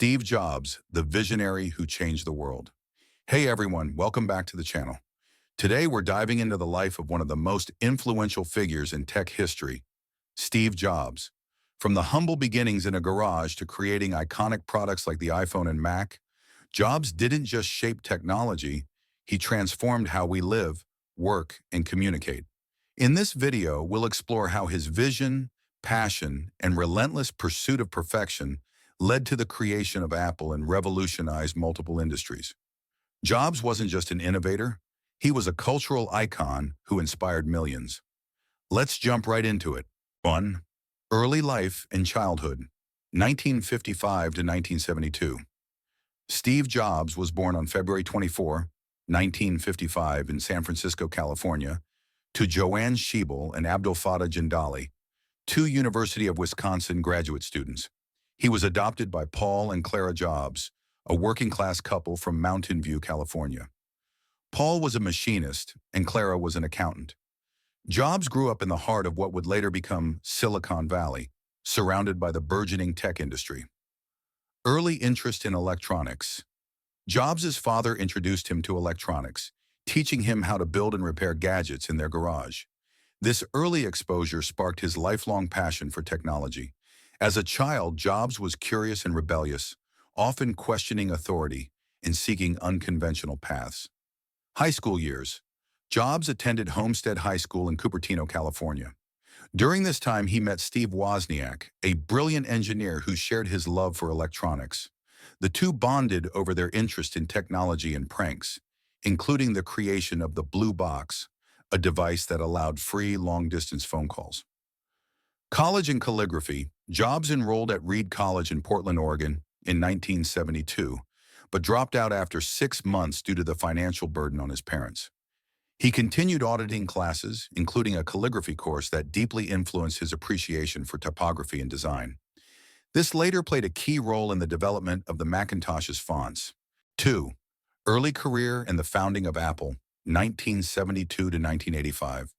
Steve Jobs, the visionary who changed the world. Hey everyone, welcome back to the channel. Today we're diving into the life of one of the most influential figures in tech history, Steve Jobs. From the humble beginnings in a garage to creating iconic products like the iPhone and Mac, Jobs didn't just shape technology, he transformed how we live, work, and communicate. In this video, we'll explore how his vision, passion, and relentless pursuit of perfection led to the creation of Apple and revolutionized multiple industries. Jobs wasn't just an innovator, he was a cultural icon who inspired millions. Let's jump right into it. 1. Early life and childhood, 1955 to 1972. Steve Jobs was born on February 24, 1955 in San Francisco, California, to Joanne Schiebel and Abdul Fattah Jindali, two University of Wisconsin graduate students. He was adopted by Paul and Clara Jobs, a working-class couple from Mountain View, California. Paul was a machinist and Clara was an accountant. Jobs grew up in the heart of what would later become Silicon Valley, surrounded by the burgeoning tech industry. Early interest in electronics. Jobs' father introduced him to electronics, teaching him how to build and repair gadgets in their garage. This early exposure sparked his lifelong passion for technology. As a child, Jobs was curious and rebellious, often questioning authority and seeking unconventional paths. High school years. Jobs attended Homestead High School in Cupertino, California. During this time, he met Steve Wozniak, a brilliant engineer who shared his love for electronics. The two bonded over their interest in technology and pranks, including the creation of the Blue Box, a device that allowed free long-distance phone calls. College and calligraphy. Jobs enrolled at Reed College in Portland, Oregon in 1972, but dropped out after 6 months due to the financial burden on his parents. He continued auditing classes, including a calligraphy course that deeply influenced his appreciation for typography and design. This later played a key role in the development of the Macintosh's fonts. 2. Early career and the founding of Apple, 1972 to 1985.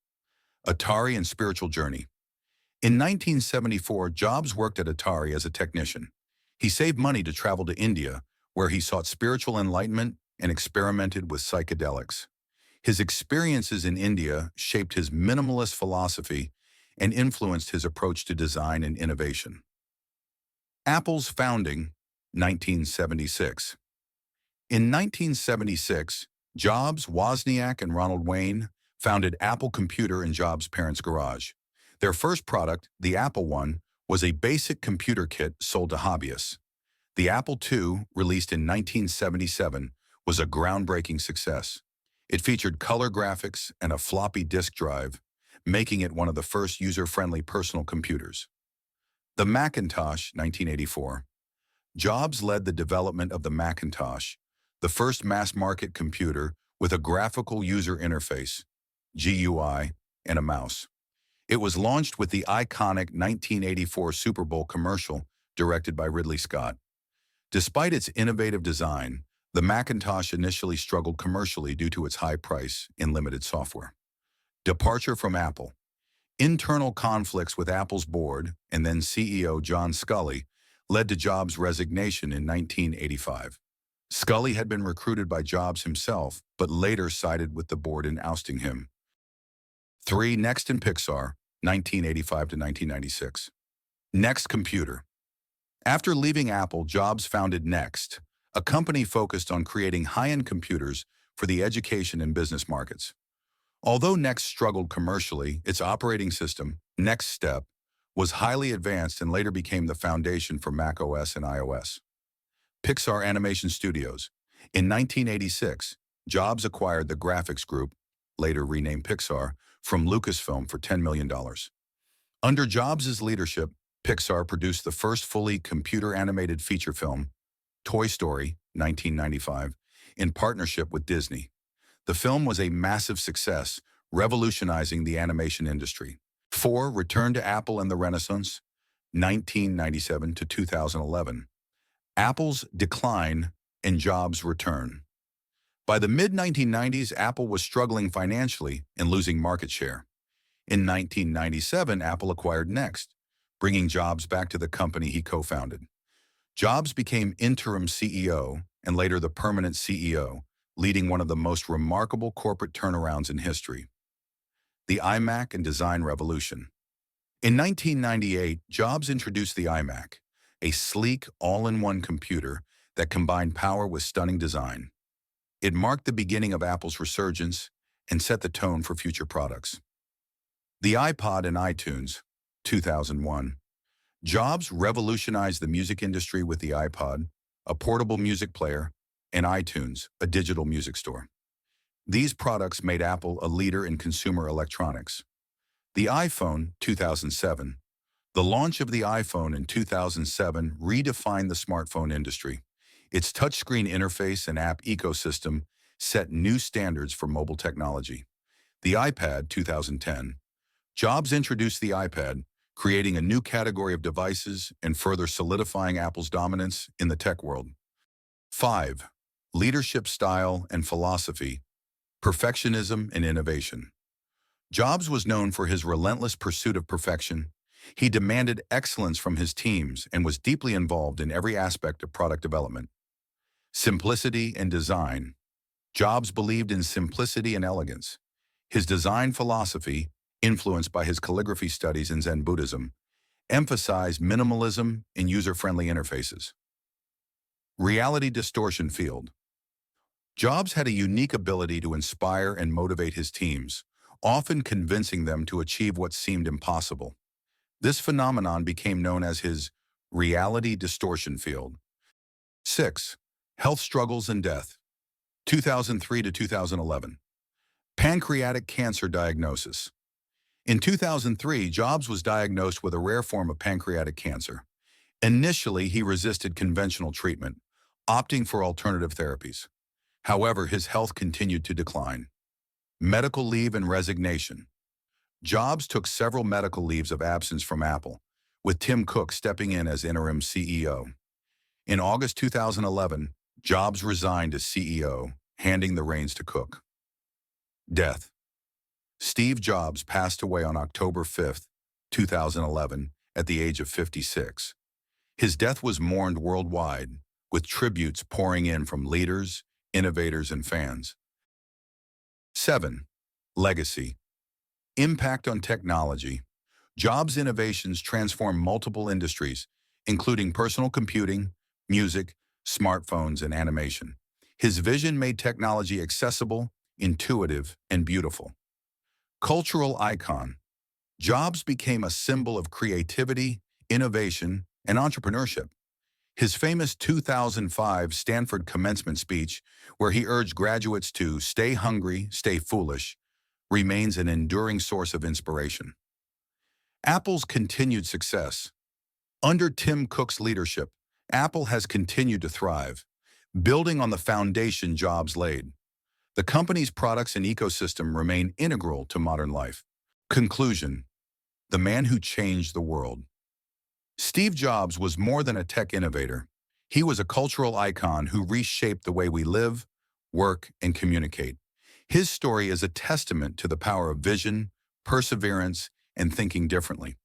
Atari and spiritual journey. In 1974, Jobs worked at Atari as a technician. He saved money to travel to India, where he sought spiritual enlightenment and experimented with psychedelics. His experiences in India shaped his minimalist philosophy and influenced his approach to design and innovation. Apple's founding, 1976. In 1976, Jobs, Wozniak, and Ronald Wayne founded Apple Computer in Jobs' parents' garage. Their first product, the Apple I, was a basic computer kit sold to hobbyists. The Apple II, released in 1977, was a groundbreaking success. It featured color graphics and a floppy disk drive, making it one of the first user-friendly personal computers. The Macintosh, 1984. Jobs led the development of the Macintosh, the first mass-market computer with a graphical user interface, GUI, and a mouse. It was launched with the iconic 1984 Super Bowl commercial directed by Ridley Scott. Despite its innovative design, the Macintosh initially struggled commercially due to its high price and limited software. Departure from Apple. Internal conflicts with Apple's board and then CEO John Sculley led to Jobs' resignation in 1985. Sculley had been recruited by Jobs himself, but later sided with the board in ousting him. 3. Next and Pixar, 1985 to 1996. Next Computer. After leaving Apple, Jobs founded Next, a company focused on creating high-end computers for the education and business markets. Although Next struggled commercially, its operating system, Next Step, was highly advanced and later became the foundation for Mac OS and iOS. Pixar Animation Studios. In 1986, Jobs acquired the graphics group, later renamed Pixar, from Lucasfilm for $10 million. Under Jobs' leadership, Pixar produced the first fully computer-animated feature film, Toy Story, 1995, in partnership with Disney. The film was a massive success, revolutionizing the animation industry. 4. Return to Apple and the Renaissance, 1997 to 2011. Apple's decline and Jobs' return. By the mid-1990s, Apple was struggling financially and losing market share. In 1997, Apple acquired Next, bringing Jobs back to the company he co-founded. Jobs became interim CEO and later the permanent CEO, leading one of the most remarkable corporate turnarounds in history, the iMac and design revolution. In 1998, Jobs introduced the iMac, a sleek, all-in-one computer that combined power with stunning design. It marked the beginning of Apple's resurgence and set the tone for future products. The iPod and iTunes, 2001. Jobs revolutionized the music industry with the iPod, a portable music player, and iTunes, a digital music store. These products made Apple a leader in consumer electronics. The iPhone, 2007. The launch of the iPhone in 2007 redefined the smartphone industry. Its touchscreen interface and app ecosystem set new standards for mobile technology. The iPad, 2010. Jobs introduced the iPad, creating a new category of devices and further solidifying Apple's dominance in the tech world. 5. Leadership style and philosophy, perfectionism and innovation. Jobs was known for his relentless pursuit of perfection. He demanded excellence from his teams and was deeply involved in every aspect of product development. Simplicity and design. Jobs believed in simplicity and elegance. His design philosophy, influenced by his calligraphy studies in Zen Buddhism, emphasized minimalism and user-friendly interfaces. Reality distortion field. Jobs had a unique ability to inspire and motivate his teams, often convincing them to achieve what seemed impossible. This phenomenon became known as his reality distortion field. 6. Health struggles and death. 2003 to 2011. Pancreatic cancer diagnosis. In 2003, Jobs was diagnosed with a rare form of pancreatic cancer. Initially, he resisted conventional treatment, opting for alternative therapies. However, his health continued to decline. Medical leave and resignation. Jobs took several medical leaves of absence from Apple, with Tim Cook stepping in as interim CEO. In August 2011, Jobs resigned as CEO, handing the reins to Cook. Death. Steve Jobs passed away on October 5, 2011, at the age of 56. His death was mourned worldwide, with tributes pouring in from leaders, innovators, and fans. 7. Legacy. Impact on technology. Jobs' innovations transformed multiple industries, including personal computing, music, smartphones, and animation. His vision made technology accessible, intuitive, and beautiful. Cultural icon. Jobs became a symbol of creativity, innovation, and entrepreneurship. His famous 2005 Stanford commencement speech, where he urged graduates to stay hungry, stay foolish, remains an enduring source of inspiration. Apple's continued success. Under Tim Cook's leadership, Apple has continued to thrive, building on the foundation Jobs laid. The company's products and ecosystem remain integral to modern life. Conclusion. The man who changed the world. Steve Jobs was more than a tech innovator. He was a cultural icon who reshaped the way we live, work, and communicate. His story is a testament to the power of vision, perseverance, and thinking differently.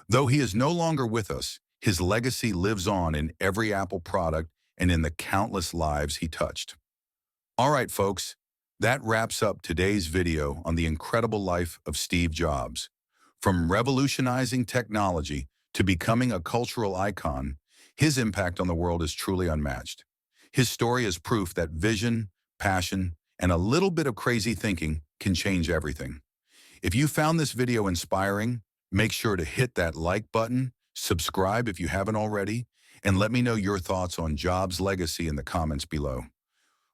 Though he is no longer with us, his legacy lives on in every Apple product and in the countless lives he touched. All right, folks, that wraps up today's video on the incredible life of Steve Jobs. From revolutionizing technology to becoming a cultural icon, his impact on the world is truly unmatched. His story is proof that vision, passion, and a little bit of crazy thinking can change everything. If you found this video inspiring, make sure to hit that like button, subscribe if you haven't already, and let me know your thoughts on Jobs' legacy in the comments below.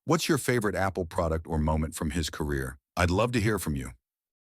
What's your favorite Apple product or moment from his career? I'd love to hear from you.